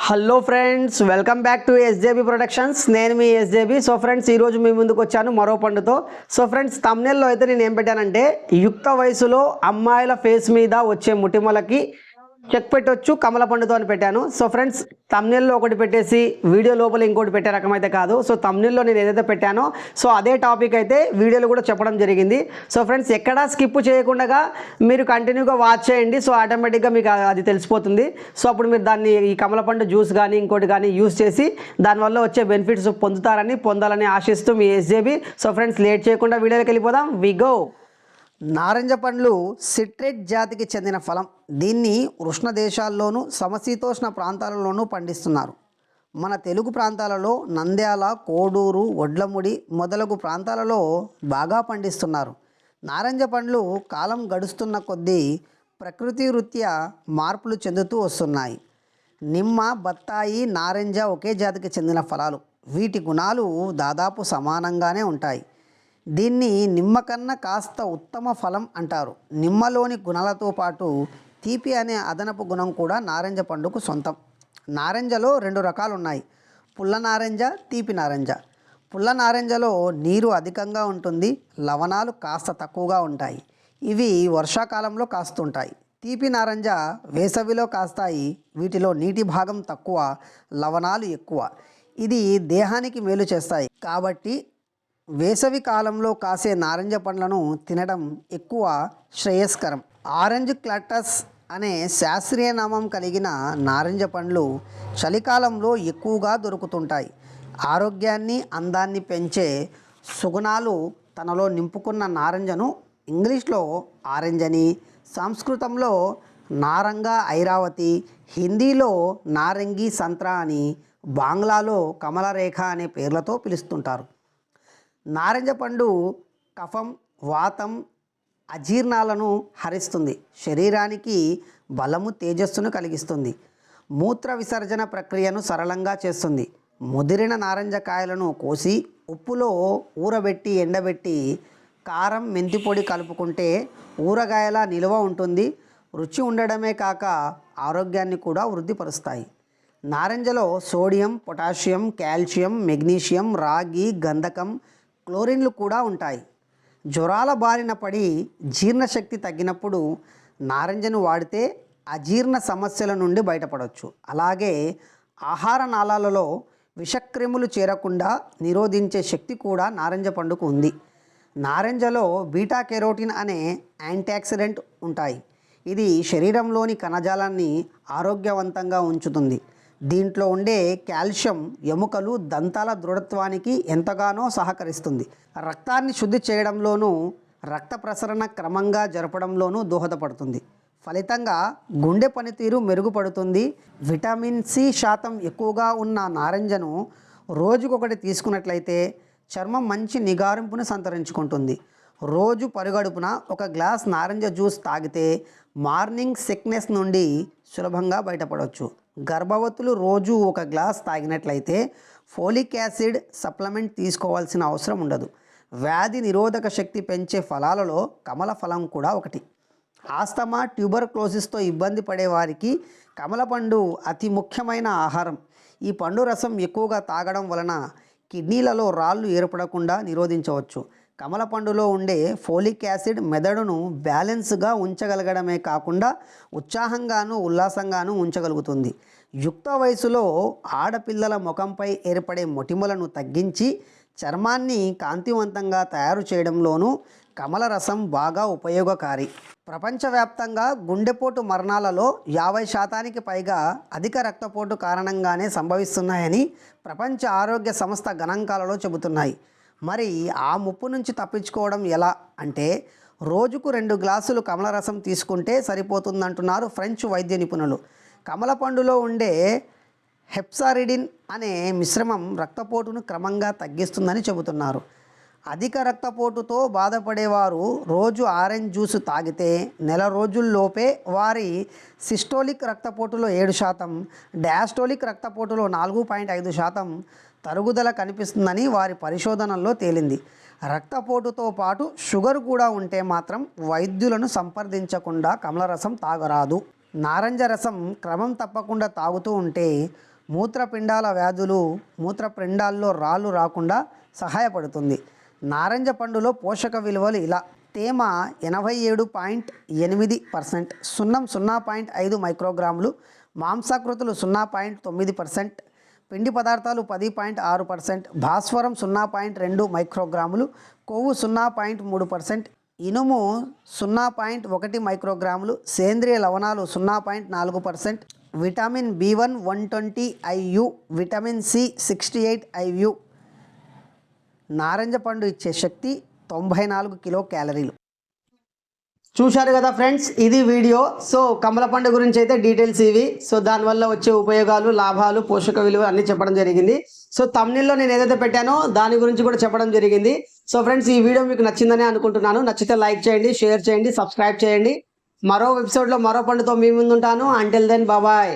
Hello friends, welcome back to SJB productions. నేను మీ SJB. So friends, ఈరోజు మీ ముందుకు వచ్చాను మరో పండుతో. సో ఫ్రెండ్స్, థంబ్నెల్లో అయితే నేను ఏం పెట్టానంటే, యుక్త వయసులో అమ్మాయిల ఫేస్ మీద వచ్చే ముటిమలకి చెక్ పెట్టొచ్చు కమల పండుతో అని పెట్టాను. సో ఫ్రెండ్స్, థంబ్నెల్లో ఒకటి పెట్టేసి వీడియో లోపల ఇంకోటి పెట్టే రకం అయితే కాదు. సో థంబ్నెల్లో నేను ఏదైతే పెట్టానో సో అదే టాపిక్ అయితే వీడియోలో కూడా చెప్పడం జరిగింది. సో ఫ్రెండ్స్, ఎక్కడా స్కిప్ చేయకుండా మీరు కంటిన్యూగా వాచ్ చేయండి. సో ఆటోమేటిక్గా మీకు అది తెలిసిపోతుంది. సో అప్పుడు మీరు దాన్ని ఈ కమల పండు జ్యూస్ కానీ ఇంకోటి కానీ యూస్ చేసి దానివల్ల వచ్చే బెనిఫిట్స్ పొందాలని ఆశిస్తూ మీ ఎస్జేబీ. సో ఫ్రెండ్స్, లేట్ చేయకుండా వీడియోలోకి వెళ్ళిపోదాం. We go. నారింజ పండ్లు సిట్రేట్ జాతికి చెందిన ఫలం. దీన్ని ఉష్ణ దేశాల్లోనూ సమశీతోష్ణ ప్రాంతాలలోనూ పండిస్తున్నారు. మన తెలుగు ప్రాంతాలలో నంద్యాల, కోడూరు, వడ్లముడి మొదలగు ప్రాంతాలలో బాగా పండిస్తున్నారు. నారింజ పండ్లు కాలం గడుస్తున్న కొద్దీ ప్రకృతి రీత్యా మార్పులు చెందుతూ వస్తున్నాయి. నిమ్మ, బత్తాయి, నారింజ ఒకే జాతికి చెందిన ఫలాలు. వీటి గుణాలు దాదాపు సమానంగానే ఉంటాయి. దీన్ని నిమ్మ కన్నా కాస్త ఉత్తమ ఫలం అంటారు. నిమ్మలోని గుణాలతో పాటు తీపి అనే అదనపు గుణం కూడా నారింజ పండుకు సొంతం. నారింజలో రెండు రకాలు ఉన్నాయి: పుల్ల నారింజ, తీపి నారింజ. పుల్ల నారింజలో నీరు అధికంగా ఉంటుంది, లవణాలు కాస్త తక్కువగా ఉంటాయి. ఇవి వర్షాకాలంలో కాస్తుంటాయి. తీపి నారింజ వేసవిలో కాస్తాయి. వీటిలో నీటి భాగం తక్కువ, లవణాలు ఎక్కువ. ఇది దేహానికి మేలు చేస్తాయి కాబట్టి వేసవి కాలంలో కాసే నారింజ పండ్లను తినడం ఎక్కువ శ్రేయస్కరం. ఆరెంజ్ క్లటస్ అనే శాస్త్రీయ నామం కలిగిన నారింజ పండ్లు చలికాలంలో ఎక్కువగా దొరుకుతుంటాయి. ఆరోగ్యాన్ని, అందాన్ని పెంచే సుగుణాలు తనలో నింపుకున్న నారింజను ఇంగ్లీష్లో ఆరెంజ్ అని, సంస్కృతంలో నారంగా ఐరావతి, హిందీలో నారంగి సంత్రా అని, బాంగ్లాలో కమలరేఖ అనే పేర్లతో పిలుస్తుంటారు. నారింజ పండు కఫం, వాతం, అజీర్ణాలను హరిస్తుంది. శరీరానికి బలము, తేజస్సును కలిగిస్తుంది. మూత్ర విసర్జన ప్రక్రియను సరళంగా చేస్తుంది. ముదిరిన నారింజ కాయలను కోసి ఉప్పులో ఊరబెట్టి ఎండబెట్టి కారం, మెంతిపొడి కలుపుకుంటే ఊరగాయలా నిలువ ఉంటుంది. రుచి ఉండడమే కాక ఆరోగ్యాన్ని కూడా వృద్ధిపరుస్తాయి. నారింజలో సోడియం, పొటాషియం, కాల్షియం, మెగ్నీషియం, రాగి, గంధకం, క్లోరిన్లు కూడా ఉంటాయి. జ్వరాల బారిన పడి జీర్ణశక్తి తగ్గినప్పుడు నారింజను వాడితే అజీర్ణ సమస్యల నుండి బయటపడవచ్చు. అలాగే ఆహార నాళాలలో విషక్రిములు చేరకుండా నిరోధించే శక్తి కూడా నారింజ పండుకు ఉంది. నారింజలో బీటా కెరోటిన్ అనే యాంటీఆక్సిడెంట్ ఉంటాయి. ఇది శరీరంలోని కణజాలాన్ని ఆరోగ్యవంతంగా ఉంచుతుంది. దీంట్లో ఉండే కాల్షియం ఎముకలు, దంతాల దృఢత్వానికి ఎంతగానో సహకరిస్తుంది. రక్తాన్ని శుద్ధి చేయడంలోనూ, రక్త ప్రసరణ క్రమంగా జరపడంలోనూ దోహదపడుతుంది. ఫలితంగా గుండె పనితీరు మెరుగుపడుతుంది. విటమిన్ సి శాతం ఎక్కువగా ఉన్న నారింజను రోజుకొకటి తీసుకున్నట్లయితే చర్మం మంచి నిగారింపును సంతరించుకుంటుంది. రోజు పరుగడుపున ఒక గ్లాస్ నారింజ జ్యూస్ తాగితే మార్నింగ్ సిక్నెస్ నుండి సులభంగా బయటపడవచ్చు. గర్భవతులు రోజు ఒక గ్లాస్ తాగినట్లయితే ఫోలిక్ యాసిడ్ సప్లిమెంట్ తీసుకోవాల్సిన అవసరం ఉండదు. వ్యాధి నిరోధక శక్తి పెంచే ఫలాలలో కమల ఫలం కూడా ఒకటి. ఆస్తమా, ట్యూబర్క్లోసిస్తో ఇబ్బంది పడే వారికి కమల పండు అతి ముఖ్యమైన ఆహారం. ఈ పండు రసం ఎక్కువగా తాగడం వలన కిడ్నీలలో రాళ్ళు ఏర్పడకుండా నిరోధించవచ్చు. కమల పండులో ఉండే ఫోలిక్ యాసిడ్ మెదడును బ్యాలెన్స్గా ఉంచగలగడమే కాకుండా ఉత్సాహంగాను, ఉల్లాసంగాను ఉంచగలుగుతుంది. యుక్త వయసులో ఆడపిల్లల ముఖంపై ఏర్పడే మొటిమలను తగ్గించి చర్మాన్ని కాంతివంతంగా తయారు చేయడంలోనూ కమల రసం బాగా ఉపయోగకారి. ప్రపంచవ్యాప్తంగా గుండెపోటు మరణాలలో 50% పైగా అధిక రక్తపోటు కారణంగానే సంభవిస్తున్నాయని ప్రపంచ ఆరోగ్య సంస్థ గణాంకాలలో చెబుతున్నాయి. మరి ఆ ముప్పు నుంచి తప్పించుకోవడం ఎలా అంటే, రోజుకు 2 గ్లాసులు కమల రసం తీసుకుంటే సరిపోతుందంటున్నారు ఫ్రెంచ్ వైద్య నిపుణులు. కమల పండులో ఉండే హెప్సారిడిన్ అనే మిశ్రమం రక్తపోటును క్రమంగా తగ్గిస్తుందని చెబుతున్నారు. అధిక రక్తపోటుతో బాధపడేవారు రోజు ఆరెంజ్ జ్యూస్ తాగితే నెల రోజుల్లోపే వారి సిస్టోలిక్ రక్తపోటులో 7%, డయాస్టోలిక్ రక్తపోటులో 4.5% తరుగుదల కనిపిస్తుందని వారి పరిశోధనల్లో తేలింది. రక్తపోటుతో పాటు షుగర్ కూడా ఉంటే మాత్రం వైద్యులను సంప్రదించకుండా కమల రసం తాగరాదు. నారింజ రసం క్రమం తప్పకుండా తాగుతూ ఉంటే మూత్రపిండాల వ్యాధులు, మూత్రపిండాల్లో రాళ్ళు రాకుండా సహాయపడుతుంది. నారింజ పండులో పోషక విలువలు ఇలా: తేమ 87.8%, సున్నం 0.5 మైక్రోగ్రాములు, మాంసాకృతులు 0.9%, పిండి పదార్థాలు 10.6%, భాస్వరం 0.2 మైక్రోగ్రాములు, కొవ్వు 0.3%, ఇనుము 0.1 మైక్రోగ్రాములు, సేంద్రియ లవణాలు 0.4%, vitamin B1 120 IU, vitamin C 68 IU. నారింజ పండు ఇచ్చే శక్తి 94 కిలో క్యాలరీలు. చూశారు కదా ఫ్రెండ్స్, ఇది వీడియో. సో కమల పండు గురించి అయితే డీటెయిల్స్ ఇవి. సో దానివల్ల వచ్చే ఉపయోగాలు, లాభాలు, పోషక విలువలు అన్నీ చెప్పడం జరిగింది. సో thumbnail-లో నేను ఏదైతే పెట్టానో దాని గురించి కూడా చెప్పడం జరిగింది. సో ఫ్రెండ్స్, ఈ వీడియో మీకు నచ్చిందని అనుకుంటున్నాను. నచ్చితే లైక్ చేయండి, షేర్ చేయండి, సబ్స్క్రైబ్ చేయండి. మరో ఎపిసోడ్లో మరో పండుతో మీ ముందు ఉంటాను. Until then bye.